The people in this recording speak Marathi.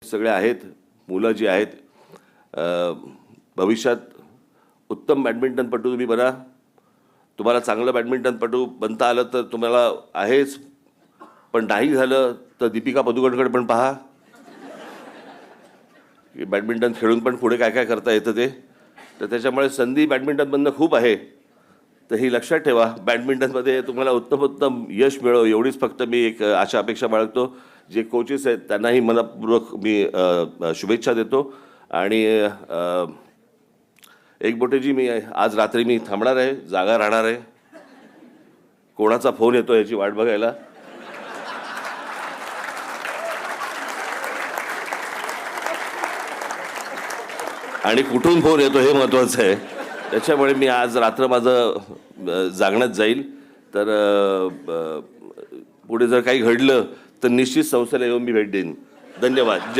सगळे आहेत मुलं जी आहेत भविष्यात उत्तम बॅडमिंटनपटू तुम्ही बना. तुम्हाला चांगलं बॅडमिंटनपटू बनता आलं तर तुम्हाला आहेच, पण नाही झालं तर दीपिका पदुकोणकडे पण पहा. बॅडमिंटन खेळून पण पुढे काय काय करता येतं ते. तर त्याच्यामुळे संधी बॅडमिंटनमधनं खूप आहे. तर ही लक्षात ठेवा, बॅडमिंटनमध्ये तुम्हाला उत्तम यश मिळो एवढीच फक्त मी एक आशा अपेक्षा बाळगतो. जे कोचेस आहेत त्यांनाही मनपूर्वक मी शुभेच्छा देतो. आणि एकबोटेजी, मी आज रात्री मी थांबणार आहे, जागा राहणार आहे. कोणाचा फोन येतो याची वाट बघायला. आणि कुठून फोन येतो हे महत्त्वाचं आहे. त्याच्यामुळे मी आज रात्र माझं जागण्यात जाईल. तर पुढे जर काही घडलं तर निश्चित संस्थेला येऊन मी भेट देईन. धन्यवाद.